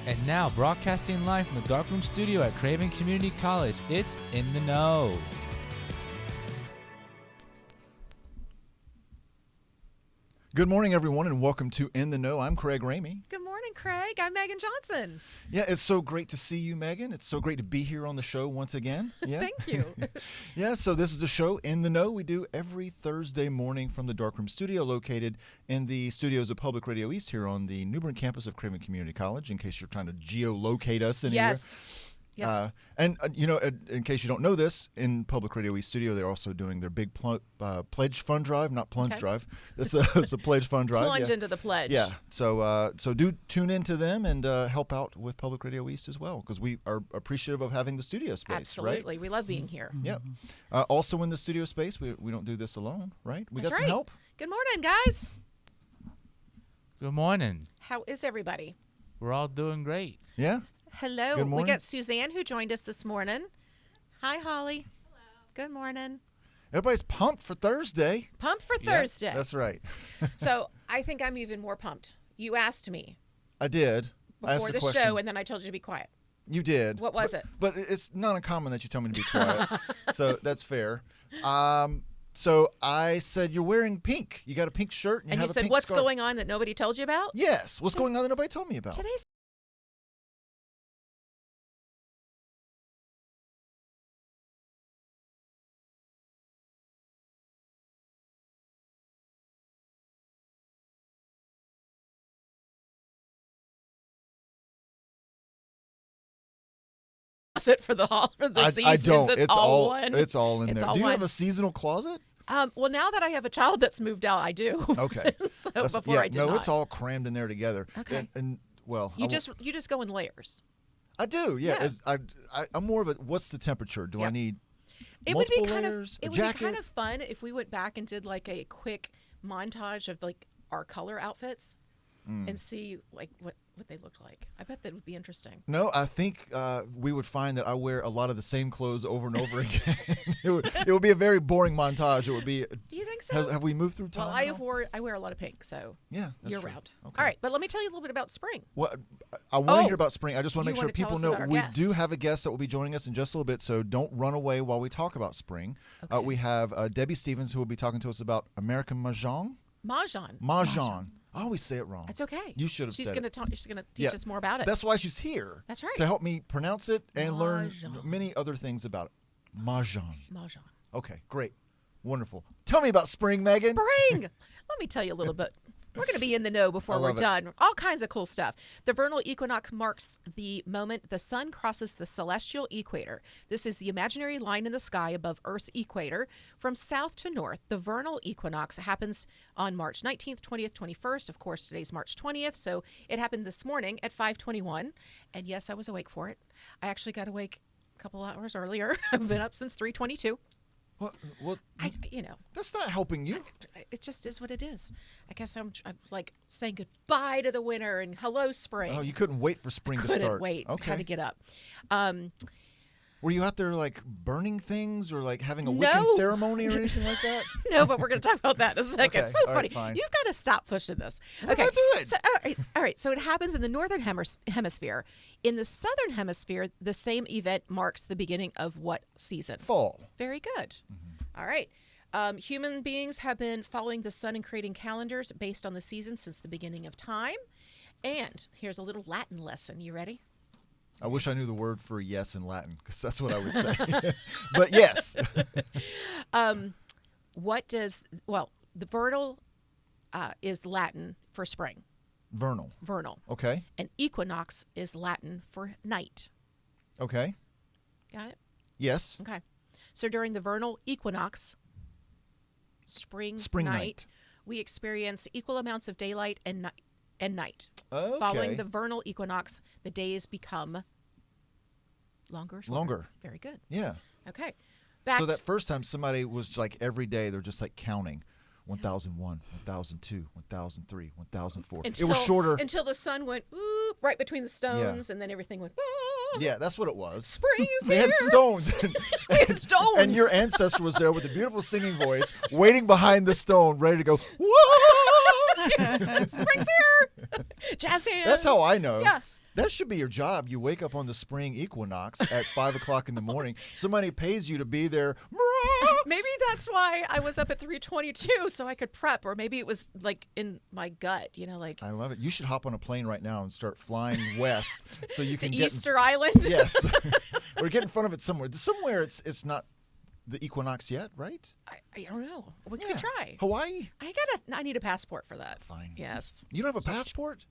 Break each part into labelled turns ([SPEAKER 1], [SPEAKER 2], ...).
[SPEAKER 1] And now, broadcasting live from the Darkroom Studio at Craven Community College, it's In the Know.
[SPEAKER 2] Good morning, everyone, and welcome to In the Know. I'm Craig Ramey.
[SPEAKER 3] Good morning, Craig. I'm Megan Johnson.
[SPEAKER 2] Yeah, it's so great to see you, Megan. It's so great to be here on the show once again. Yeah.
[SPEAKER 3] Thank you.
[SPEAKER 2] Yeah, so this is a show, In the Know, we do every Thursday morning from the Darkroom Studio located in the studios of Public Radio East here on the New Bern campus of Craven Community College, in case you're trying to geolocate us anywhere.
[SPEAKER 3] Yes. Yes.
[SPEAKER 2] In case you don't know this, in Public Radio East Studio, they're also doing their big pledge fund drive, not plunge drive. It's a pledge fund drive.
[SPEAKER 3] Plunge into the pledge.
[SPEAKER 2] Yeah. So do tune into them and help out with Public Radio East as well, because we are appreciative of having the studio space.
[SPEAKER 3] Absolutely.
[SPEAKER 2] Right?
[SPEAKER 3] We love being here.
[SPEAKER 2] Yeah. Also in the studio space, we don't do this alone, right? We
[SPEAKER 3] That's
[SPEAKER 2] got some
[SPEAKER 3] right.
[SPEAKER 2] help.
[SPEAKER 3] Good morning, guys.
[SPEAKER 1] Good morning.
[SPEAKER 3] How is everybody?
[SPEAKER 1] We're all doing great.
[SPEAKER 2] Yeah.
[SPEAKER 3] Hello.
[SPEAKER 2] Good
[SPEAKER 3] We
[SPEAKER 2] morning.
[SPEAKER 3] got Suzanne who joined us this morning. Hi, Holly. Hello. Good morning.
[SPEAKER 2] Everybody's pumped for Thursday.
[SPEAKER 3] Pumped for Thursday.
[SPEAKER 2] That's right.
[SPEAKER 3] So I think I'm even more pumped. You asked me
[SPEAKER 2] I did. I asked
[SPEAKER 3] before
[SPEAKER 2] the
[SPEAKER 3] the
[SPEAKER 2] question.
[SPEAKER 3] show, and then I told you to be quiet.
[SPEAKER 2] You did.
[SPEAKER 3] What was it?
[SPEAKER 2] But it's not uncommon that you tell me to be quiet. So that's fair. So I said, you're wearing pink. You got a pink shirt. And
[SPEAKER 3] And
[SPEAKER 2] you
[SPEAKER 3] you
[SPEAKER 2] have a
[SPEAKER 3] said,
[SPEAKER 2] pink
[SPEAKER 3] what's
[SPEAKER 2] scarf.
[SPEAKER 3] going on that nobody told you about?
[SPEAKER 2] Yes. What's going on that nobody told me about?
[SPEAKER 3] Today's it for the seasons.
[SPEAKER 2] I don't.
[SPEAKER 3] It's all one.
[SPEAKER 2] It's all in
[SPEAKER 3] It's
[SPEAKER 2] there.
[SPEAKER 3] all
[SPEAKER 2] Do you
[SPEAKER 3] one.
[SPEAKER 2] have a seasonal closet?
[SPEAKER 3] Well, now that I have a child that's moved out, I do.
[SPEAKER 2] Okay.
[SPEAKER 3] So
[SPEAKER 2] That's-
[SPEAKER 3] before I did
[SPEAKER 2] no,
[SPEAKER 3] not.
[SPEAKER 2] it's all crammed in there together.
[SPEAKER 3] Okay.
[SPEAKER 2] And well,
[SPEAKER 3] You just go in layers.
[SPEAKER 2] I do. Yeah.
[SPEAKER 3] Yeah.
[SPEAKER 2] I'm more of a. What's the temperature? Do I
[SPEAKER 3] Yeah.
[SPEAKER 2] need
[SPEAKER 3] It would be
[SPEAKER 2] multiple
[SPEAKER 3] kind
[SPEAKER 2] layers?
[SPEAKER 3] of
[SPEAKER 2] A
[SPEAKER 3] it would be
[SPEAKER 2] jacket?
[SPEAKER 3] kind of fun if we went back and did like a quick montage of like our color outfits and see like what they looked like. I bet that would be interesting.
[SPEAKER 2] No, I think we would find that I wear a lot of the same clothes over and over again. it would be a very boring montage. It would be.
[SPEAKER 3] Do you think so?
[SPEAKER 2] Have we moved through time?
[SPEAKER 3] Well, I wear a lot of pink, so
[SPEAKER 2] Yeah, that's
[SPEAKER 3] year
[SPEAKER 2] true.
[SPEAKER 3] round.
[SPEAKER 2] Okay.
[SPEAKER 3] All right, but let me tell you a little bit about spring.
[SPEAKER 2] What I want to
[SPEAKER 3] Oh,
[SPEAKER 2] hear about spring. I just want to
[SPEAKER 3] you
[SPEAKER 2] make sure
[SPEAKER 3] wanna tell
[SPEAKER 2] people
[SPEAKER 3] us
[SPEAKER 2] know
[SPEAKER 3] about our
[SPEAKER 2] we
[SPEAKER 3] guest.
[SPEAKER 2] do have a guest that will be joining us in just a little bit. So don't run away while we talk about spring.
[SPEAKER 3] Okay.
[SPEAKER 2] We have Debbie Stevens who will be talking to us about American Mah Jongg.
[SPEAKER 3] Mah Jongg.
[SPEAKER 2] Mah Jongg. I always say it wrong.
[SPEAKER 3] That's okay.
[SPEAKER 2] You should have
[SPEAKER 3] She's
[SPEAKER 2] said
[SPEAKER 3] gonna
[SPEAKER 2] it.
[SPEAKER 3] talk. She's gonna teach
[SPEAKER 2] Yeah,
[SPEAKER 3] us more about it.
[SPEAKER 2] That's why she's here.
[SPEAKER 3] That's right.
[SPEAKER 2] To help me pronounce it and
[SPEAKER 3] Mah
[SPEAKER 2] learn
[SPEAKER 3] Jongg.
[SPEAKER 2] many other things about it. Mah Jongg.
[SPEAKER 3] Mah Jongg.
[SPEAKER 2] Okay, great. Wonderful. Tell me about spring, Megan.
[SPEAKER 3] Spring. Let me tell you a little bit. We're going to be in the know before
[SPEAKER 2] I
[SPEAKER 3] we're
[SPEAKER 2] love it.
[SPEAKER 3] done. All kinds of cool stuff. The vernal equinox marks the moment the sun crosses the celestial equator. This is the imaginary line in the sky above Earth's equator. From south to north, the vernal equinox happens on March 19th, 20th, 21st. Of course, today's March 20th, so it happened this morning at 5:21. And yes, I was awake for it. I actually got awake a couple hours earlier. I've been up since 3:22.
[SPEAKER 2] What?
[SPEAKER 3] You know.
[SPEAKER 2] That's not helping you.
[SPEAKER 3] It just is what it is. I guess I'm like saying goodbye to the winter and hello spring.
[SPEAKER 2] Oh, you couldn't wait for spring to
[SPEAKER 3] Couldn't
[SPEAKER 2] start.
[SPEAKER 3] wait.
[SPEAKER 2] Okay.
[SPEAKER 3] Had to get up.
[SPEAKER 2] Were you out there like burning things or like having a Wiccan
[SPEAKER 3] No.
[SPEAKER 2] ceremony or anything like that?
[SPEAKER 3] No, but we're going to talk about that in a second.
[SPEAKER 2] Okay.
[SPEAKER 3] So
[SPEAKER 2] All
[SPEAKER 3] funny.
[SPEAKER 2] right, fine.
[SPEAKER 3] You've got to stop pushing this.
[SPEAKER 2] What
[SPEAKER 3] Okay.
[SPEAKER 2] am I doing?
[SPEAKER 3] So, all right. So it happens in the northern hemisphere. In the southern hemisphere, the same event marks the beginning of what season?
[SPEAKER 2] Fall.
[SPEAKER 3] Very good. All right. Human beings have been following the sun and creating calendars based on the seasons since the beginning of time. And here's a little Latin lesson. You ready?
[SPEAKER 2] I wish I knew the word for yes in Latin because that's what I would say. But yes.
[SPEAKER 3] The vernal is Latin for spring.
[SPEAKER 2] Vernal.
[SPEAKER 3] Vernal.
[SPEAKER 2] Okay.
[SPEAKER 3] And equinox is Latin for night.
[SPEAKER 2] Okay.
[SPEAKER 3] Got it?
[SPEAKER 2] Yes.
[SPEAKER 3] Okay. So during the vernal equinox, spring
[SPEAKER 2] night.
[SPEAKER 3] we experience equal amounts of daylight and night.
[SPEAKER 2] Okay.
[SPEAKER 3] Following the vernal equinox, the days become longer. or shorter.
[SPEAKER 2] Longer.
[SPEAKER 3] Very good.
[SPEAKER 2] Yeah.
[SPEAKER 3] Okay. Back
[SPEAKER 2] So that first time somebody was like every day they're just like counting 1001, 1002, 1003, 1004. It was shorter.
[SPEAKER 3] Until the sun went right between the stones, and then everything went.
[SPEAKER 2] Yeah, that's what it was.
[SPEAKER 3] Spring is
[SPEAKER 2] They
[SPEAKER 3] here.
[SPEAKER 2] had stones.
[SPEAKER 3] We had stones.
[SPEAKER 2] And your ancestor was there with a beautiful singing voice, waiting behind the stone, ready to go, whoa!
[SPEAKER 3] Spring's here. Jazz hands.
[SPEAKER 2] That's how I know.
[SPEAKER 3] Yeah.
[SPEAKER 2] That should be your job. You wake up on the spring equinox at 5 o'clock in the morning. Somebody pays you to be there.
[SPEAKER 3] Maybe that's why I was up at 3:22 so I could prep, or maybe it was like in my gut, like
[SPEAKER 2] I love it. You should hop on a plane right now and start flying west so you
[SPEAKER 3] to
[SPEAKER 2] can get
[SPEAKER 3] Easter Island.
[SPEAKER 2] Yes, or get in front of it somewhere. Somewhere it's not the equinox yet, right?
[SPEAKER 3] I don't know. We could try.
[SPEAKER 2] Hawaii.
[SPEAKER 3] I need a passport for that.
[SPEAKER 2] Fine.
[SPEAKER 3] Yes.
[SPEAKER 2] You don't have a passport?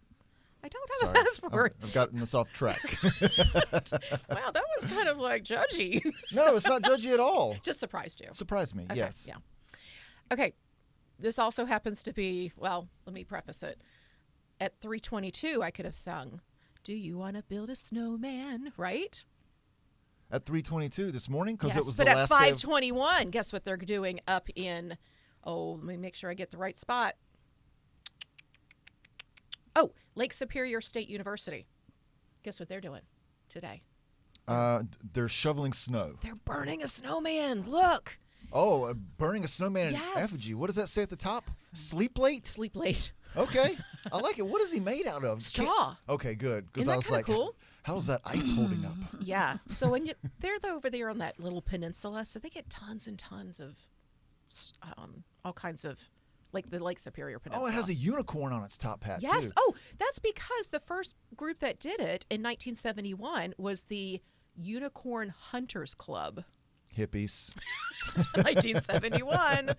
[SPEAKER 3] I don't have a passport.
[SPEAKER 2] I've gotten this off track.
[SPEAKER 3] Wow, that was kind of like judgy.
[SPEAKER 2] No, it's not judgy at all.
[SPEAKER 3] Just surprised you.
[SPEAKER 2] Surprised me,
[SPEAKER 3] Okay,
[SPEAKER 2] yes.
[SPEAKER 3] Yeah. Okay. This also happens to be, well, let me preface it. At 3:22, I could have sung, "Do you want to build a snowman?" Right?
[SPEAKER 2] At 3:22 this morning? Because
[SPEAKER 3] Yes,
[SPEAKER 2] it was
[SPEAKER 3] but
[SPEAKER 2] the
[SPEAKER 3] at
[SPEAKER 2] last day of...
[SPEAKER 3] 5:21, guess what they're doing up in, let me make sure I get the right spot. Oh, Lake Superior State University. Guess what they're doing today?
[SPEAKER 2] They're shoveling snow.
[SPEAKER 3] They're burning a snowman. Look.
[SPEAKER 2] Oh, burning a snowman in
[SPEAKER 3] Yes.
[SPEAKER 2] effigy. What does that say at the top? Sleep late?
[SPEAKER 3] Sleep late.
[SPEAKER 2] Okay. I like it. What is he made out of?
[SPEAKER 3] Straw.
[SPEAKER 2] Okay, good. Because
[SPEAKER 3] Isn't
[SPEAKER 2] I
[SPEAKER 3] that
[SPEAKER 2] was
[SPEAKER 3] kinda
[SPEAKER 2] like,
[SPEAKER 3] cool?
[SPEAKER 2] how's that ice holding up?
[SPEAKER 3] Yeah. So when they're over there on that little peninsula, so they get tons and tons of all kinds of, like the Lake Superior Peninsula.
[SPEAKER 2] Oh, it has a unicorn on its top hat,
[SPEAKER 3] Yes.
[SPEAKER 2] too.
[SPEAKER 3] Oh, that's because the first group that did it in 1971 was the Unicorn Hunters Club.
[SPEAKER 2] Hippies.
[SPEAKER 3] 1971.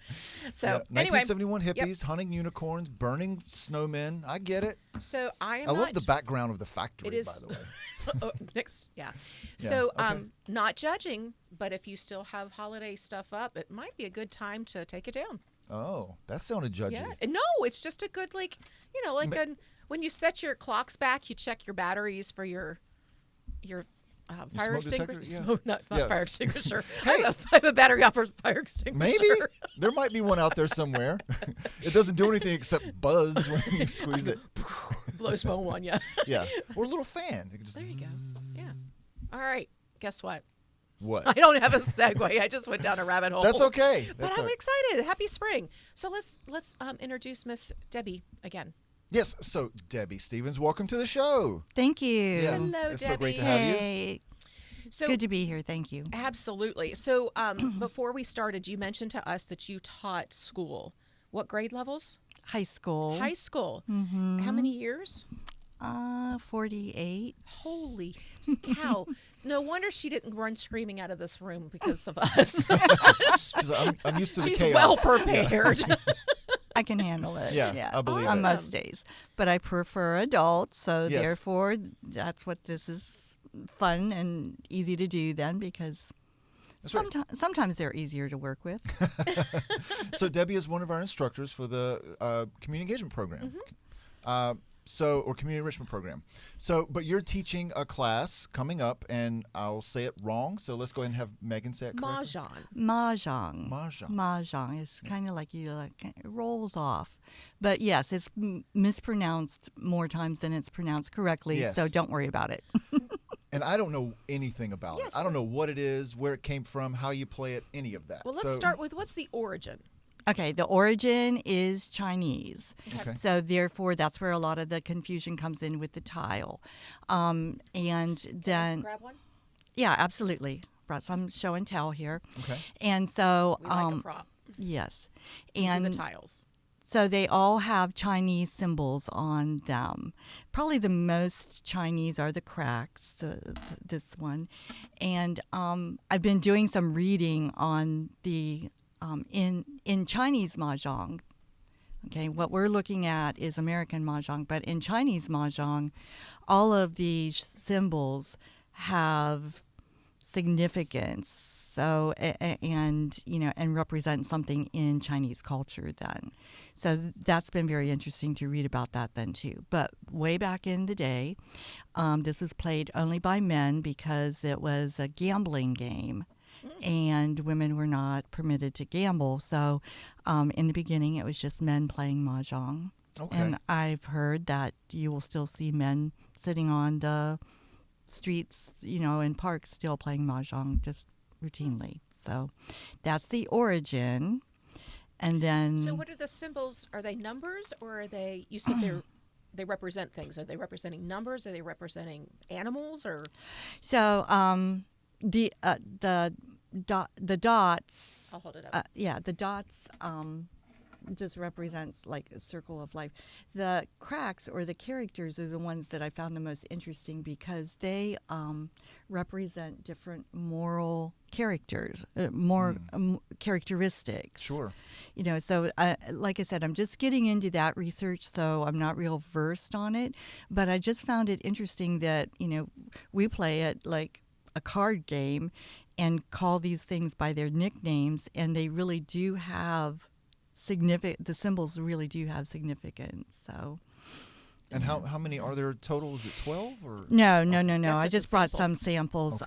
[SPEAKER 3] So
[SPEAKER 2] Yeah,
[SPEAKER 3] anyway,
[SPEAKER 2] 1971 hippies, hunting unicorns, burning snowmen. I get it.
[SPEAKER 3] so I am.
[SPEAKER 2] I
[SPEAKER 3] not,
[SPEAKER 2] love the background of the factory,
[SPEAKER 3] It is-
[SPEAKER 2] by the way.
[SPEAKER 3] Oh, next, yeah.
[SPEAKER 2] Yeah,
[SPEAKER 3] So,
[SPEAKER 2] okay.
[SPEAKER 3] not judging, but if you still have holiday stuff up, it might be a good time to take it down.
[SPEAKER 2] Oh, that sounded judgy.
[SPEAKER 3] Yeah. No, it's just a good, when you set your clocks back, you check your batteries for your fire
[SPEAKER 2] smoke detector?
[SPEAKER 3] extinguisher.
[SPEAKER 2] Yeah.
[SPEAKER 3] Not
[SPEAKER 2] Yeah.
[SPEAKER 3] fire extinguisher.
[SPEAKER 2] Hey.
[SPEAKER 3] I have a battery operated fire extinguisher.
[SPEAKER 2] Maybe. There might be one out there somewhere. It doesn't do anything except buzz when you squeeze it.
[SPEAKER 3] Blows foam on you.
[SPEAKER 2] Yeah. Or a little fan. It can just
[SPEAKER 3] There you go. Yeah. All right. Guess what?
[SPEAKER 2] What?
[SPEAKER 3] I don't have a segue. I just went down a rabbit hole.
[SPEAKER 2] That's okay.
[SPEAKER 3] But
[SPEAKER 2] That's
[SPEAKER 3] I'm
[SPEAKER 2] all right.
[SPEAKER 3] excited. Happy spring. So let's introduce Miss Debbie again.
[SPEAKER 2] Yes. So, Debbie Stevens, welcome to the show.
[SPEAKER 4] Thank you.
[SPEAKER 2] Yeah.
[SPEAKER 3] Hello,
[SPEAKER 2] It's so great to
[SPEAKER 3] Debbie.
[SPEAKER 2] have you.
[SPEAKER 4] Hey,
[SPEAKER 3] So
[SPEAKER 4] good to be here. Thank you.
[SPEAKER 3] absolutely. So before we started, you mentioned to us that you taught school. What grade levels?
[SPEAKER 4] High school.
[SPEAKER 3] High school.
[SPEAKER 4] Mm-hmm.
[SPEAKER 3] How many years?
[SPEAKER 4] 48.
[SPEAKER 3] Holy cow. No wonder she didn't run screaming out of this room because of us.
[SPEAKER 2] 'Cause I'm used to the
[SPEAKER 3] She's
[SPEAKER 2] chaos.
[SPEAKER 3] well prepared.
[SPEAKER 4] I can handle it.
[SPEAKER 2] Yeah, I believe
[SPEAKER 4] on
[SPEAKER 2] it.
[SPEAKER 4] most days. But I prefer adults, so
[SPEAKER 2] Yes.
[SPEAKER 4] therefore that's what this is fun and easy to do then because
[SPEAKER 2] That's right.
[SPEAKER 4] sometimes they're easier to work with.
[SPEAKER 2] So, Debbie is one of our instructors for the community engagement program.
[SPEAKER 3] Mm-hmm.
[SPEAKER 2] Or community enrichment program. But you're teaching a class coming up, and I'll say it wrong. So let's go ahead and have Megan say it
[SPEAKER 3] Mah
[SPEAKER 2] correctly.
[SPEAKER 3] Jongg.
[SPEAKER 4] Mah Jongg.
[SPEAKER 2] Mahjong.
[SPEAKER 4] Mah Jongg is kind of like it rolls off. But yes, it's mispronounced more times than it's pronounced correctly,
[SPEAKER 2] Yes.
[SPEAKER 4] so don't worry about it.
[SPEAKER 2] And I don't know anything about
[SPEAKER 3] Yes.
[SPEAKER 2] it. I don't know what it is, where it came from, how you play it, any of that.
[SPEAKER 3] Well, let's start with what's the origin?
[SPEAKER 4] Okay, the origin is Chinese.
[SPEAKER 2] Okay.
[SPEAKER 4] So therefore, that's where a lot of the confusion comes in with the tile. And then,
[SPEAKER 3] Grab one.
[SPEAKER 4] yeah, absolutely. Brought some show and tell here.
[SPEAKER 2] Okay.
[SPEAKER 4] And so,
[SPEAKER 3] We like a prop.
[SPEAKER 4] yes.
[SPEAKER 3] These are
[SPEAKER 4] And
[SPEAKER 3] the tiles.
[SPEAKER 4] so they all have Chinese symbols on them. Probably the most Chinese are the cracks, this one. And I've been doing some reading on the in Chinese Mah Jongg. Okay, what we're looking at is American Mah Jongg, but in Chinese Mah Jongg, all of these symbols have significance. So and represent something in Chinese culture then. So that's been very interesting to read about that then too. But way back in the day, this was played only by men because it was a gambling game. And women were not permitted to gamble. So in the beginning, it was just men playing mahjong.
[SPEAKER 2] Okay.
[SPEAKER 4] And I've heard that you will still see men sitting on the streets, in parks still playing mahjong just routinely. So that's the origin. And then...
[SPEAKER 3] So what are the symbols? Are they numbers or are they, you said they're they represent things? Are they representing numbers? Are they representing animals? Or
[SPEAKER 4] So the dots.
[SPEAKER 3] I'll hold it up.
[SPEAKER 4] The dots just represents like a circle of life. The cracks or the characters are the ones that I found the most interesting because they represent different moral characters, characteristics.
[SPEAKER 2] Sure.
[SPEAKER 4] You know, so like I said, I'm just getting into that research, so I'm not real versed on it. But I just found it interesting that, you know, we play it like a card game and call these things by their nicknames, and they really do have the symbols really do have significance. So,
[SPEAKER 2] and how many are there total? Is it 12 or?
[SPEAKER 4] No.
[SPEAKER 3] That's
[SPEAKER 4] I
[SPEAKER 3] just a
[SPEAKER 4] just brought
[SPEAKER 3] sample.
[SPEAKER 4] some samples.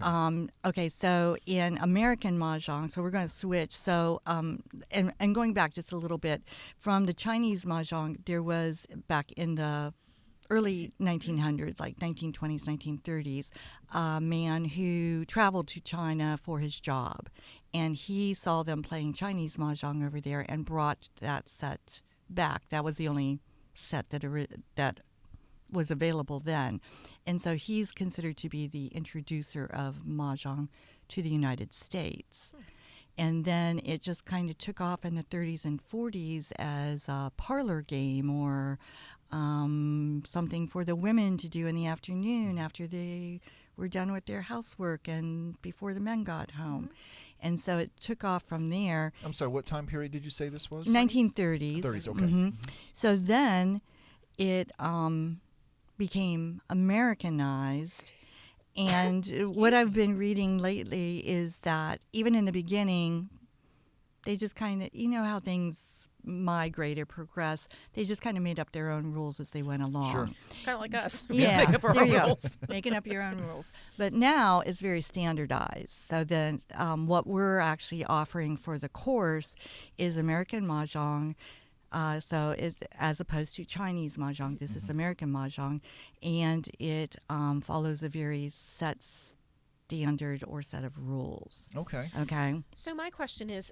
[SPEAKER 2] Okay.
[SPEAKER 4] So in American Mahjong, so we're going to switch. So, and going back just a little bit from the Chinese Mahjong, there was back in the early 1900s, like 1920s, 1930s, a man who traveled to China for his job. And he saw them playing Chinese Mahjong over there and brought that set back. That was the only set that was available then. And so he's considered to be the introducer of Mahjong to the United States. And then it just kind of took off in the 30s and 40s as a parlor game or something for the women to do in the afternoon after they were done with their housework and before the men got home. And so it took off from there.
[SPEAKER 2] I'm sorry, what time period did you say this was?
[SPEAKER 4] 1930s.
[SPEAKER 2] 30s, okay.
[SPEAKER 4] So then it became Americanized. And what I've been reading lately is that even in the beginning, they just kind of, you know how things migrate or progress, they just kind of made up their own rules as they went along.
[SPEAKER 2] Sure.
[SPEAKER 3] Kind of like us. We
[SPEAKER 4] Yeah,
[SPEAKER 3] just make up our
[SPEAKER 4] there
[SPEAKER 3] own
[SPEAKER 4] you go.
[SPEAKER 3] rules.
[SPEAKER 4] Making up your own rules. But now it's very standardized. So then what we're actually offering for the course is American Mahjong. So it's, as opposed to Chinese Mahjong, this is American Mahjong. And it follows a very set standard or set of rules.
[SPEAKER 2] Okay.
[SPEAKER 4] Okay.
[SPEAKER 3] So my question is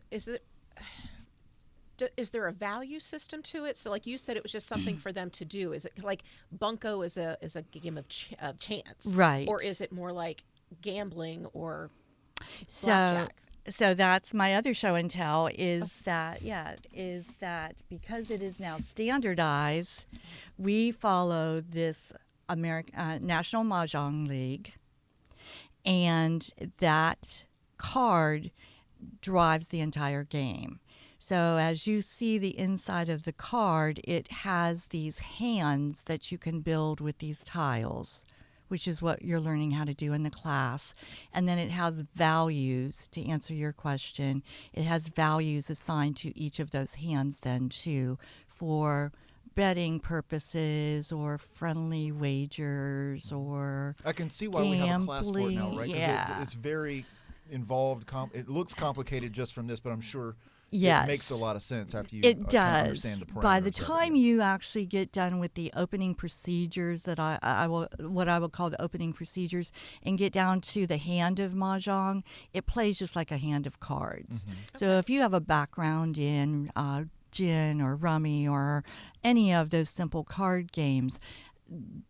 [SPEAKER 3] there a value system to it? So like you said, it was just something for them to do. Is it like bunco is a game of chance?
[SPEAKER 4] Right.
[SPEAKER 3] Or is it more like gambling or
[SPEAKER 4] So,
[SPEAKER 3] blackjack?
[SPEAKER 4] so that's my other show and tell is that because it is now standardized, we follow this National Mahjong League, and that card drives the entire game. So as you see the inside of the card, it has these hands that you can build with these tiles, which is what you're learning how to do in the class. And then it has values, to answer your question. It has values assigned to each of those hands then too, for betting purposes or friendly wagers or
[SPEAKER 2] I can see why we have a class for it now, right? 'Cause
[SPEAKER 4] Yeah.
[SPEAKER 2] it's very involved. It looks complicated just from this, but I'm sure
[SPEAKER 4] Yes.
[SPEAKER 2] it makes a lot of sense after you
[SPEAKER 4] It
[SPEAKER 2] kind of
[SPEAKER 4] does.
[SPEAKER 2] understand the parameters.
[SPEAKER 4] By the
[SPEAKER 2] of it.
[SPEAKER 4] time you actually get done with the opening procedures that I will call the opening procedures and get down to the hand of Mahjong, it plays just like a hand of cards. So if you have a background in gin or rummy or any of those simple card games,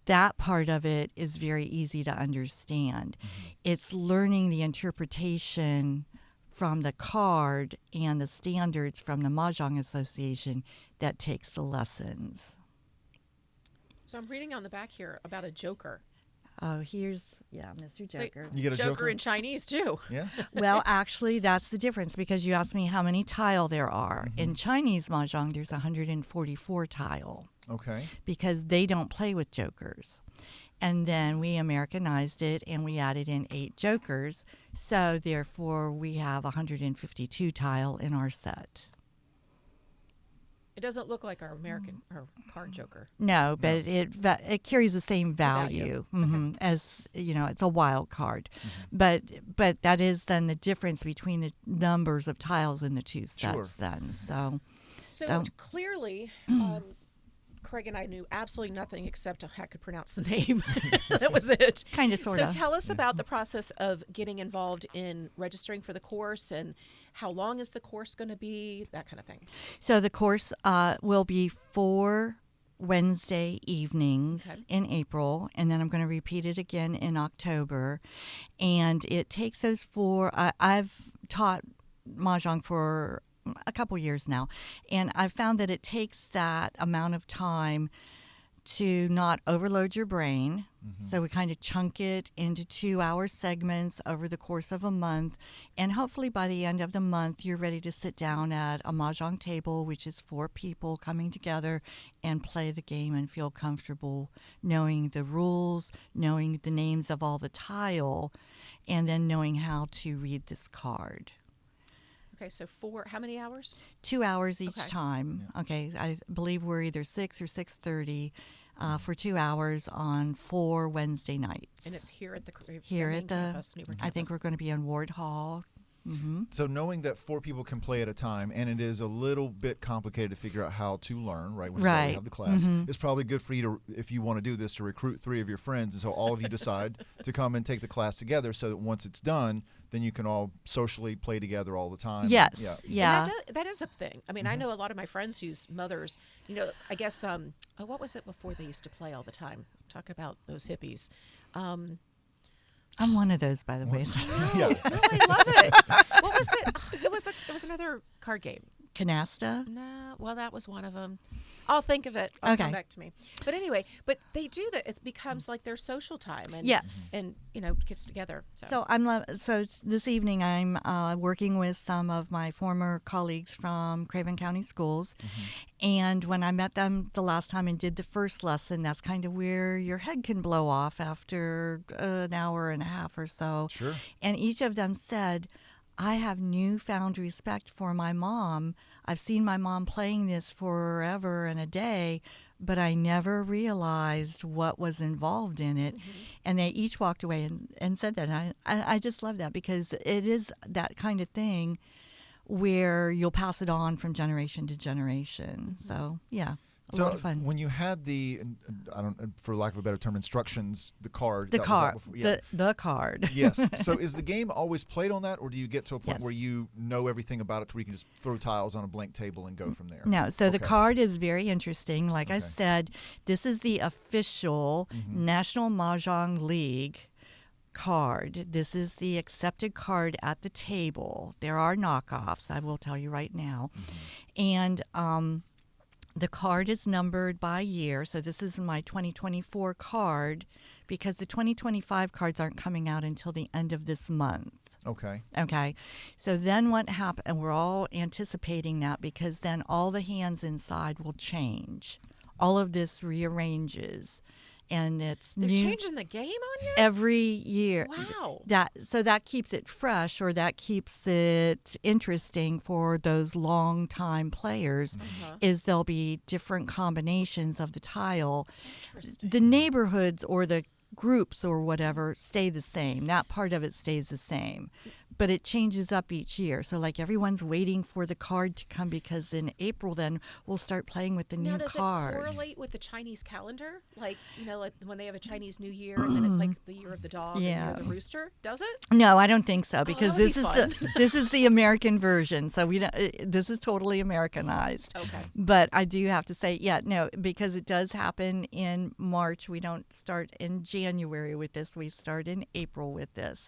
[SPEAKER 4] that part of it is very easy to understand. It's learning the interpretation from the card and the standards from the Mahjong Association that takes the lessons.
[SPEAKER 3] So I'm reading on the back here about a joker.
[SPEAKER 4] Oh, here's, Mr. Joker.
[SPEAKER 2] You get a joker?
[SPEAKER 3] in Chinese too.
[SPEAKER 2] Yeah.
[SPEAKER 4] Well, actually, that's the difference because you asked me how many tile there are. In Chinese Mahjong, there's 144 tile
[SPEAKER 2] Okay.
[SPEAKER 4] because they don't play with jokers. And then we Americanized it and we added in 8 jokers. So therefore, we have 152 tile in our set.
[SPEAKER 3] It doesn't look like our American or card joker.
[SPEAKER 4] No, but it carries the same value as, you know, it's a wild card. But that is then the difference between the numbers of tiles in the two sets
[SPEAKER 2] Sure.
[SPEAKER 4] then. So
[SPEAKER 3] Clearly, Craig and I knew absolutely nothing except I could pronounce the name. That was it.
[SPEAKER 4] kind of, sort
[SPEAKER 3] So
[SPEAKER 4] of.
[SPEAKER 3] tell us about the process of getting involved in registering for the course and how long is the course going to be, that kind of thing.
[SPEAKER 4] So the course will be 4 Wednesday evenings
[SPEAKER 3] Okay.
[SPEAKER 4] in April, and then I'm going to repeat it again in October. And it takes those four. I've taught Mah Jongg for a couple years now, and I've found that it takes that amount of time to not overload your brain. So we kind of chunk it into 2-hour segments over the course of a month. And hopefully by the end of the month, you're ready to sit down at a Mah Jongg table, which is 4 people coming together and play the game and feel comfortable knowing the rules, knowing the names of all the tile, and then knowing how to read this card.
[SPEAKER 3] Okay, so how many hours?
[SPEAKER 4] 2 hours each
[SPEAKER 3] Okay.
[SPEAKER 4] time. Okay, I believe we're either 6 or 6:30 for 2 hours on 4 Wednesday nights.
[SPEAKER 3] And it's here at the
[SPEAKER 4] Here
[SPEAKER 3] main
[SPEAKER 4] at the,
[SPEAKER 3] campus, New Bern
[SPEAKER 4] I think
[SPEAKER 3] campus.
[SPEAKER 4] we're going to be in Ward Hall.
[SPEAKER 2] So knowing that 4 people can play at a time, and it is a little bit complicated to figure out how to learn, right? When you already
[SPEAKER 4] Right.
[SPEAKER 2] have the class, it's probably good for you to, if you want to do this, to recruit 3 of your friends, and so all of you decide to come and take the class together, so that once it's done, then you can all socially play together all the time.
[SPEAKER 4] Yes,
[SPEAKER 2] Yeah.
[SPEAKER 4] yeah.
[SPEAKER 3] And that is a thing. I mean, I know a lot of my friends whose mothers, I guess, what was it before they used to play all the time? Talking about those hippies.
[SPEAKER 4] I'm one of those, by the way.
[SPEAKER 2] Yeah.
[SPEAKER 3] No, I love it. What was it? Oh, it was another card game.
[SPEAKER 4] Canasta?
[SPEAKER 3] No, well, that was one of them. I'll think of it. It'll come
[SPEAKER 4] Okay.
[SPEAKER 3] back to me. But anyway, they do that. It becomes like their social time, and
[SPEAKER 4] Yes.
[SPEAKER 3] and gets together.
[SPEAKER 4] So this evening I'm working with some of my former colleagues from Craven County Schools, and when I met them the last time and did the first lesson, that's kind of where your head can blow off after an hour and a half or so.
[SPEAKER 2] Sure.
[SPEAKER 4] And each of them said, I have newfound respect for my mom. I've seen my mom playing this forever and a day, but I never realized what was involved in it. And they each walked away and said that. And I just love that, because it is that kind of thing where you'll pass it on from generation to generation. So, yeah. A lot of fun.
[SPEAKER 2] When you had the, for lack of a better term, instructions, the card.
[SPEAKER 4] The
[SPEAKER 2] that was out
[SPEAKER 4] card.
[SPEAKER 2] before- yeah.
[SPEAKER 4] The card.
[SPEAKER 2] Yes. So is the game always played on that, or do you get to a point
[SPEAKER 4] Yes.
[SPEAKER 2] where you know everything about it, to where you can just throw tiles on a blank table and go from there?
[SPEAKER 4] No, so the
[SPEAKER 2] Okay.
[SPEAKER 4] card is very interesting. Like I
[SPEAKER 2] Okay.
[SPEAKER 4] said, this is the official National Mah Jongg League card. This is the accepted card at the table. There are knockoffs, I will tell you right now. And the card is numbered by year. So this is my 2024 card, because the 2025 cards aren't coming out until the end of this month.
[SPEAKER 2] Okay.
[SPEAKER 4] Okay, so then what happened, and we're all anticipating that, because then all the hands inside will change. All of this rearranges, and it's
[SPEAKER 3] They're
[SPEAKER 4] new
[SPEAKER 3] changing the game on you?
[SPEAKER 4] every year.
[SPEAKER 3] Wow.
[SPEAKER 4] That keeps it fresh, or that keeps it interesting for those long time players. Is there'll be different combinations of the tile.
[SPEAKER 3] Interesting.
[SPEAKER 4] The neighborhoods or the groups or whatever stay the same. That part of it stays the same, but it changes up each year. So like everyone's waiting for the card to come, because in April then we'll start playing with the
[SPEAKER 3] Now,
[SPEAKER 4] new
[SPEAKER 3] does
[SPEAKER 4] card.
[SPEAKER 3] it correlate with the Chinese calendar? Like, like when they have a Chinese New Year, and then it's like the year of the dog and the year
[SPEAKER 4] Yeah.
[SPEAKER 3] of the rooster? Does it?
[SPEAKER 4] No, I don't think so, because
[SPEAKER 3] that would
[SPEAKER 4] this
[SPEAKER 3] be
[SPEAKER 4] is this is the American version. So we don't, this is totally Americanized.
[SPEAKER 3] Okay.
[SPEAKER 4] But I do have to say, yeah, no, because it does happen in March. We don't start in January with this. We start in April with this.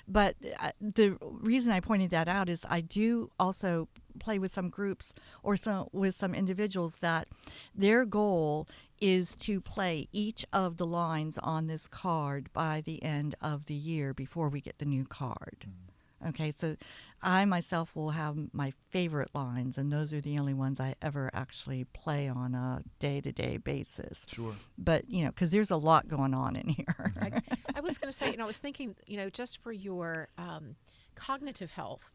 [SPEAKER 4] But the reason I pointed that out is I do also play with some groups or with some individuals that their goal is to play each of the lines on this card by the end of the year before we get the new card. Okay, so I myself will have my favorite lines, and those are the only ones I ever actually play on a day-to-day basis.
[SPEAKER 2] Sure.
[SPEAKER 4] But, because there's a lot going on in here.
[SPEAKER 3] I was going to say, I was thinking, just for your cognitive health,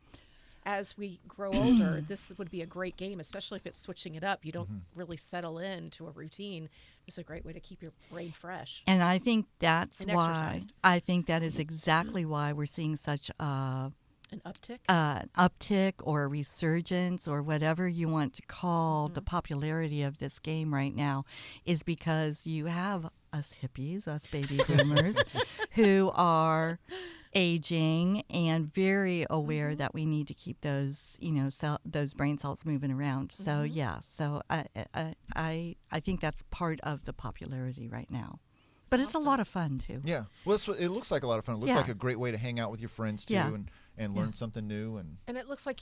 [SPEAKER 3] as we grow older, this would be a great game, especially if it's switching it up. You don't
[SPEAKER 2] Mm-hmm.
[SPEAKER 3] really settle into a routine. This is a great way to keep your brain fresh.
[SPEAKER 4] And I think that's
[SPEAKER 3] And
[SPEAKER 4] why,
[SPEAKER 3] exercised.
[SPEAKER 4] I think that is exactly why we're seeing such
[SPEAKER 3] An uptick?
[SPEAKER 4] uptick or a resurgence or whatever you want to call the popularity of this game right now, is because you have us hippies, us baby boomers, who are aging and very aware that we need to keep those, those brain cells moving around. So so I think that's part of the popularity right now. But it's a lot of fun too.
[SPEAKER 2] Yeah. Well, it looks like a lot of fun. It looks
[SPEAKER 4] Yeah.
[SPEAKER 2] like a great way to hang out with your friends too,
[SPEAKER 4] Yeah.
[SPEAKER 2] and learn something new.
[SPEAKER 3] And it looks like,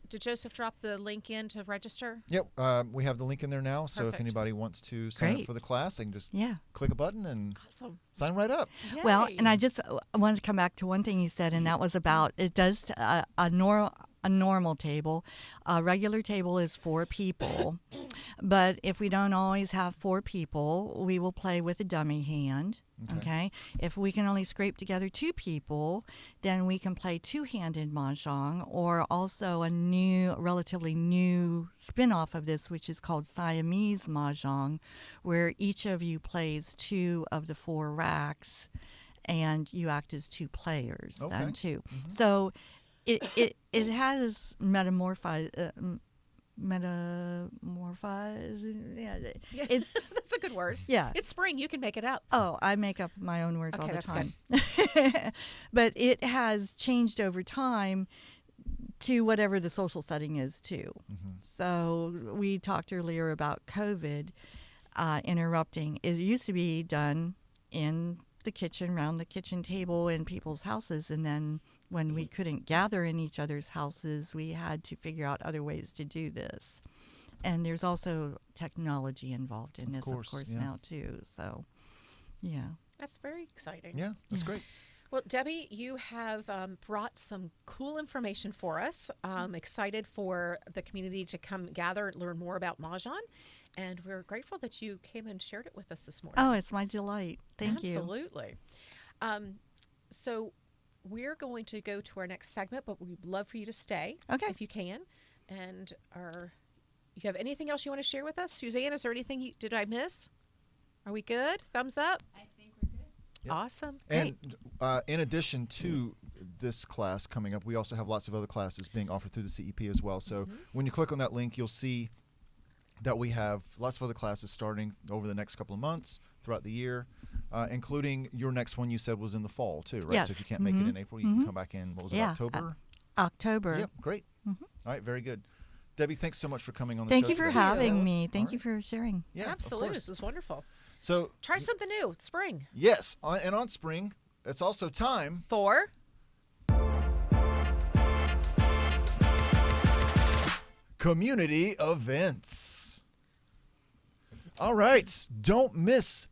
[SPEAKER 3] did Joseph drop the link in to register?
[SPEAKER 2] Yep. We have the link in there now. So if
[SPEAKER 3] Perfect.
[SPEAKER 2] anybody wants to sign up
[SPEAKER 4] Great.
[SPEAKER 2] for the class, they can just
[SPEAKER 4] Yeah.
[SPEAKER 2] click a button and
[SPEAKER 3] Awesome.
[SPEAKER 2] sign right up.
[SPEAKER 4] Well,
[SPEAKER 3] Yay.
[SPEAKER 4] and I just wanted to come back to one thing you said, and that was about it does a normal table. A regular table is 4 people, but if we don't always have 4 people, we will play with a dummy hand. Okay. If we can only scrape together 2 people, then we can play 2-handed mahjong, or also a relatively new spin-off of this, which is called Siamese mahjong, where each of you plays 2 of the 4 racks, and you act as 2 players then too. So it has metamorphized. Yeah, it's
[SPEAKER 3] That's a good word.
[SPEAKER 4] yeah.
[SPEAKER 3] It's spring. You can make it up.
[SPEAKER 4] Oh, I make up my own words all
[SPEAKER 3] Okay,
[SPEAKER 4] the
[SPEAKER 3] that's
[SPEAKER 4] time. But it has changed over time to whatever the social setting is too. So we talked earlier about COVID interrupting. It used to be done in the kitchen, around the kitchen table in people's houses, and then when we couldn't gather in each other's houses, we had to figure out other ways to do this. And there's also technology involved in this, of course,
[SPEAKER 2] yeah.
[SPEAKER 4] now too. So, yeah.
[SPEAKER 3] That's very exciting.
[SPEAKER 2] Yeah, that's great.
[SPEAKER 3] Well, Debbie, you have brought some cool information for us. Excited for the community to come gather and learn more about Mahjong. And we're grateful that you came and shared it with us this morning.
[SPEAKER 4] Oh, it's my delight. Thank you.
[SPEAKER 3] Absolutely. So we're going to go to our next segment, but we'd love for you to stay
[SPEAKER 4] Okay.
[SPEAKER 3] if you can. And you have anything else you want to share with us? Suzanne, is there anything did I miss? Are we good? Thumbs up?
[SPEAKER 5] I think we're good.
[SPEAKER 2] Yep.
[SPEAKER 3] Awesome. Great.
[SPEAKER 2] And in addition to this class coming up, we also have lots of other classes being offered through the CEP as well. So when you click on that link, you'll see that we have lots of other classes starting over the next couple of months throughout the year, including your next one you said was in the fall too, right?
[SPEAKER 4] Yes.
[SPEAKER 2] So if you can't make it in April, you can come back in, what was it,
[SPEAKER 4] Yeah,
[SPEAKER 2] October?
[SPEAKER 4] October.
[SPEAKER 2] Yep, great. All right, very good. Debbie, thanks so much for coming on the
[SPEAKER 4] Thank
[SPEAKER 2] show
[SPEAKER 4] you for
[SPEAKER 2] today.
[SPEAKER 4] having me.
[SPEAKER 2] All
[SPEAKER 4] Thank you
[SPEAKER 2] right.
[SPEAKER 4] for sharing.
[SPEAKER 2] Yeah,
[SPEAKER 3] Absolutely.
[SPEAKER 2] Of
[SPEAKER 3] This
[SPEAKER 2] course.
[SPEAKER 3] is wonderful.
[SPEAKER 2] So
[SPEAKER 3] Try something new. It's spring.
[SPEAKER 2] yes, and on spring, it's also time
[SPEAKER 3] For
[SPEAKER 2] community events. All right, don't miss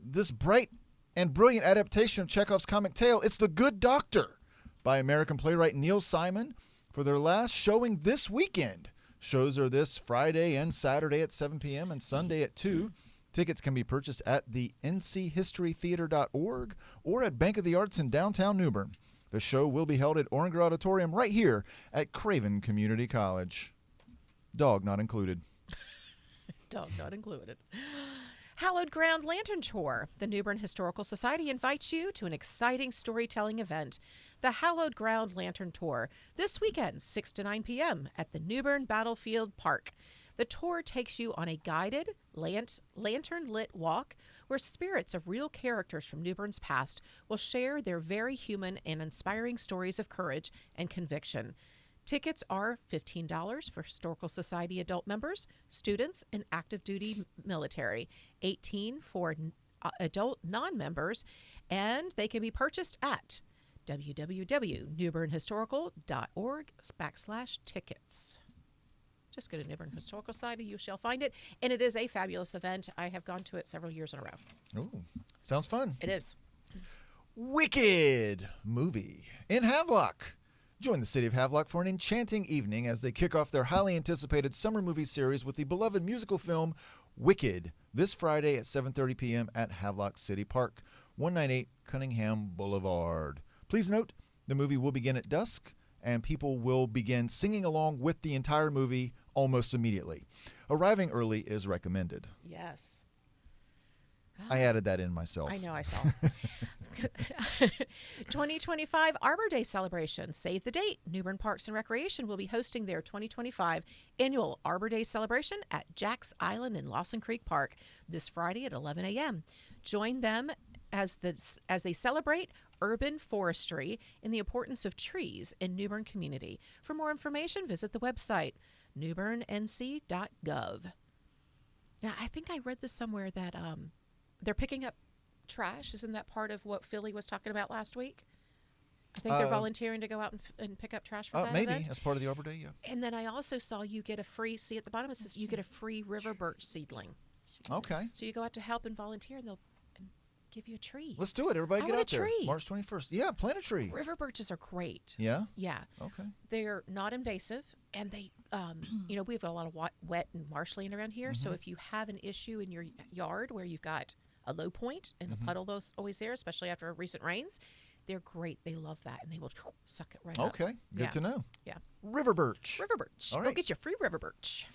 [SPEAKER 2] this bright and brilliant adaptation of Chekhov's comic tale. It's The Good Doctor by American playwright Neil Simon for their last showing this weekend. Shows are this Friday and Saturday at 7 p.m. and Sunday at 2. Tickets can be purchased at the nchistorytheater.org or at Bank of the Arts in downtown New Bern. The show will be held at Oringer Auditorium right here at Craven Community College. Dog not included.
[SPEAKER 3] Dog not included. Hallowed Ground Lantern Tour. The New Bern Historical Society invites you to an exciting storytelling event, the Hallowed Ground Lantern Tour, this weekend, 6 to 9 p.m. at the New Bern Battlefield Park. The tour takes you on a guided, lantern-lit walk where spirits of real characters from New Bern's past will share their very human and inspiring stories of courage and conviction. Tickets are $15 for Historical Society adult members, students, and active duty military, $18 for adult non-members, and they can be purchased at www.newbernhistorical.org/tickets. Just go to New Bern Historical Society. You shall find it. And it is a fabulous event. I have gone to it several years in a row.
[SPEAKER 2] Ooh, sounds fun.
[SPEAKER 3] It is.
[SPEAKER 2] Wicked movie in Havelock. Join the city of Havelock for an enchanting evening as they kick off their highly anticipated summer movie series with the beloved musical film Wicked this Friday at 7:30 p.m. at Havelock City Park, 198 Cunningham Boulevard. Please note, the movie will begin at dusk and people will begin singing along with the entire movie almost immediately. Arriving early is recommended.
[SPEAKER 3] Yes.
[SPEAKER 2] I added that in myself.
[SPEAKER 3] I know, I saw. 2025 Arbor Day celebration. Save the date. New Bern Parks and Recreation will be hosting their 2025 annual Arbor Day celebration at Jack's Island in Lawson Creek Park this Friday at 11 a.m. Join them as they celebrate urban forestry and the importance of trees in New Bern community. For more information, visit the website newbernnc.gov. Now, I think I read this somewhere that they're picking up trash. Isn't that part of what Philly was talking about last week? I think they're volunteering to go out and pick up trash for that
[SPEAKER 2] maybe
[SPEAKER 3] event.
[SPEAKER 2] as part of the Arbor Day, yeah.
[SPEAKER 3] And then I also saw you get a free, see at the bottom it says you get a free river birch seedling.
[SPEAKER 2] Okay.
[SPEAKER 3] So you go out to help and volunteer and they'll give you a tree.
[SPEAKER 2] Let's do it. Everybody
[SPEAKER 3] I
[SPEAKER 2] get
[SPEAKER 3] want
[SPEAKER 2] out
[SPEAKER 3] a
[SPEAKER 2] there.
[SPEAKER 3] tree.
[SPEAKER 2] March 21st. Yeah, plant a tree.
[SPEAKER 3] River birches are great.
[SPEAKER 2] Yeah?
[SPEAKER 3] Yeah.
[SPEAKER 2] Okay.
[SPEAKER 3] They're not invasive, and they, we've got a lot of wet and marsh land around here. So if you have an issue in your yard where you've got a low point and a puddle that's always there, especially after recent rains, they're great. They love that, and they will suck it right up.
[SPEAKER 2] Okay. Good to know.
[SPEAKER 3] Yeah.
[SPEAKER 2] River birch.
[SPEAKER 3] River birch.
[SPEAKER 2] All
[SPEAKER 3] Go
[SPEAKER 2] right.
[SPEAKER 3] get your free river birch.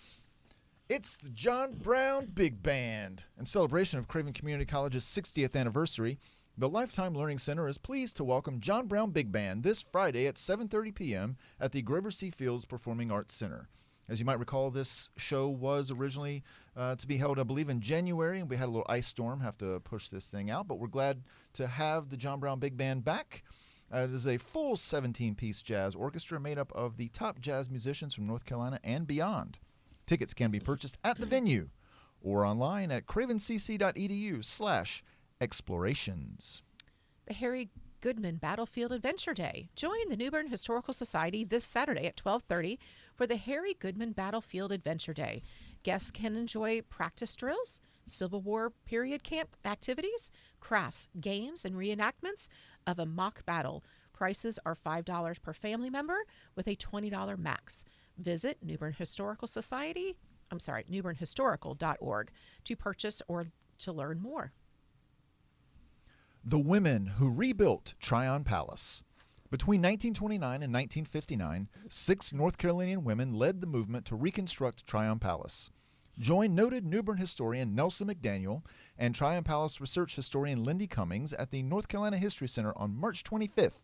[SPEAKER 2] It's the John Brown Big Band. In celebration of Craven Community College's 60th anniversary, the Lifetime Learning Center is pleased to welcome John Brown Big Band this Friday at 7:30 p.m. at the Grover C. Fields Performing Arts Center. As you might recall, this show was originally to be held, I believe, in January, and we had a little ice storm, have to push this thing out, but we're glad to have the John Brown Big Band back. It is a full 17-piece jazz orchestra made up of the top jazz musicians from North Carolina and beyond. Tickets can be purchased at the venue or online at cravencc.edu/explorations.
[SPEAKER 3] The Harry Goodman Battlefield Adventure Day. Join the New Bern Historical Society this Saturday at 12:30 for the Harry Goodman Battlefield Adventure Day. Guests can enjoy practice drills, Civil War period camp activities, crafts, games, and reenactments of a mock battle. Prices are $5 per family member with a $20 max. Visit newbernhistorical.org to purchase or to learn more.
[SPEAKER 2] The women who rebuilt Tryon Palace. Between 1929 and 1959, 6 North Carolinian women led the movement to reconstruct Tryon Palace. Join noted New Bern historian Nelson McDaniel and Tryon Palace research historian Lindy Cummings at the North Carolina History Center on March 25th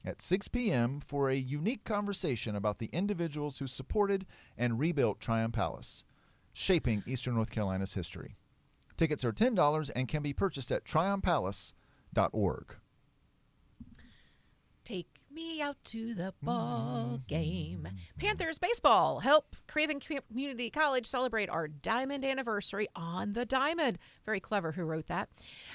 [SPEAKER 2] at 6 p.m. for a unique conversation about the individuals who supported and rebuilt Tryon Palace, shaping Eastern North Carolina's history. Tickets are $10 and can be purchased at tryonpalace.org.
[SPEAKER 3] Take me out to the ball game. Panthers baseball. Help Craven Community College celebrate our diamond anniversary on the diamond. Very clever who wrote that.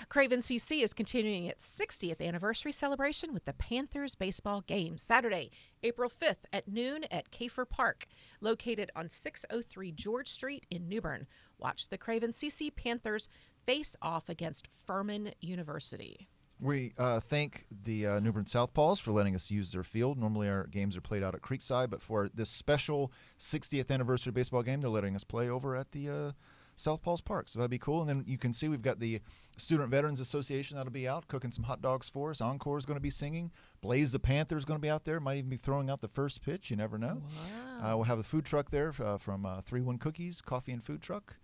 [SPEAKER 3] Craven CC is continuing its 60th anniversary celebration with the Panthers baseball game Saturday, April 5th at noon at Kafer Park, located on 603 George Street in New Bern. Watch the Craven CC Panthers face off against Furman University.
[SPEAKER 2] We thank the New Bern Southpaws for letting us use their field. Normally our games are played out at Creekside, but for this special 60th anniversary baseball game, they're letting us play over at the Southpaws Park. So that'd be cool. And then you can see we've got the Student Veterans Association that'll be out cooking some hot dogs for us. Encore is going to be singing. Blaze the Panther is going to be out there. Might even be throwing out the first pitch. You never know.
[SPEAKER 3] Wow.
[SPEAKER 2] We'll have a food truck there from 3-1 Cookies, coffee and food truck.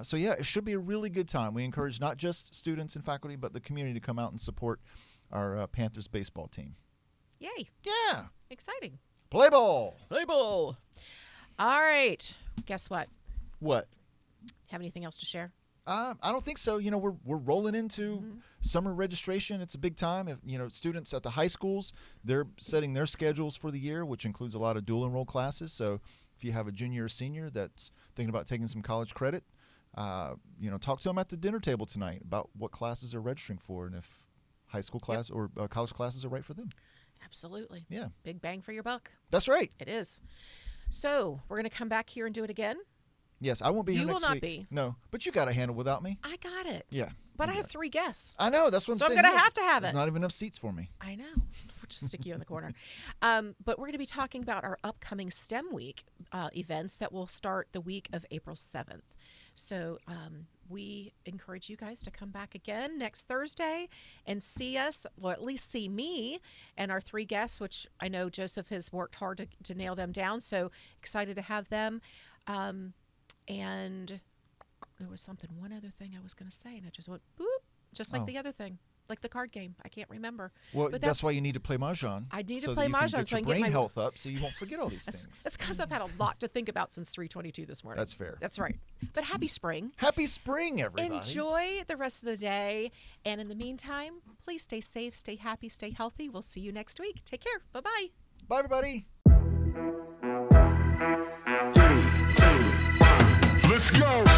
[SPEAKER 2] So yeah, it should be a really good time. We encourage not just students and faculty, but the community to come out and support our Panthers baseball team.
[SPEAKER 3] Yay.
[SPEAKER 2] Yeah.
[SPEAKER 3] Exciting.
[SPEAKER 2] Play ball.
[SPEAKER 3] Play ball. All right. Guess what?
[SPEAKER 2] What?
[SPEAKER 3] Have anything else to share?
[SPEAKER 2] I don't think so. You know, we're rolling into summer registration. It's a big time. If, students at the high schools, they're setting their schedules for the year, which includes a lot of dual enroll classes. So if you have a junior or senior that's thinking about taking some college credit, talk to them at the dinner table tonight about what classes they're registering for and if high school class or college classes are right for them.
[SPEAKER 3] Absolutely.
[SPEAKER 2] Yeah.
[SPEAKER 3] Big bang for your buck.
[SPEAKER 2] That's right.
[SPEAKER 3] It is. So we're going to come back here and do it again.
[SPEAKER 2] Yes, I won't be here next week.
[SPEAKER 3] You will not be.
[SPEAKER 2] No, but you got to handle without me.
[SPEAKER 3] I got it.
[SPEAKER 2] Yeah.
[SPEAKER 3] But I have 3 guests.
[SPEAKER 2] I know. That's what I'm
[SPEAKER 3] So I'm
[SPEAKER 2] saying.
[SPEAKER 3] going to have to have
[SPEAKER 2] There's
[SPEAKER 3] it.
[SPEAKER 2] not even enough seats for me.
[SPEAKER 3] I know. We'll just stick you in the corner. But we're going to be talking about our upcoming STEM Week events that will start the week of April 7th. So we encourage you guys to come back again next Thursday and see us, or at least see me and our 3 guests, which I know Joseph has worked hard to nail them down. So excited to have them. And there was one other thing I was going to say, and I just went, boop, just like the other thing, like the card game. I can't remember.
[SPEAKER 2] Well,
[SPEAKER 3] But
[SPEAKER 2] that's why you need to play Mahjong.
[SPEAKER 3] I need to
[SPEAKER 2] so
[SPEAKER 3] play
[SPEAKER 2] that you
[SPEAKER 3] Mahjong
[SPEAKER 2] can
[SPEAKER 3] so I
[SPEAKER 2] get
[SPEAKER 3] can
[SPEAKER 2] your
[SPEAKER 3] get
[SPEAKER 2] brain
[SPEAKER 3] my
[SPEAKER 2] health up so you won't forget all these things.
[SPEAKER 3] That's because I've had a lot to think about since 3:22 this morning.
[SPEAKER 2] That's fair.
[SPEAKER 3] That's right. But happy spring.
[SPEAKER 2] Happy spring, everybody.
[SPEAKER 3] Enjoy the rest of the day. And in the meantime, please Please stay safe, stay happy, stay healthy. We'll see you next week. Take care. Bye-bye.
[SPEAKER 2] Bye, everybody.
[SPEAKER 5] 3, 2, 1, let's go.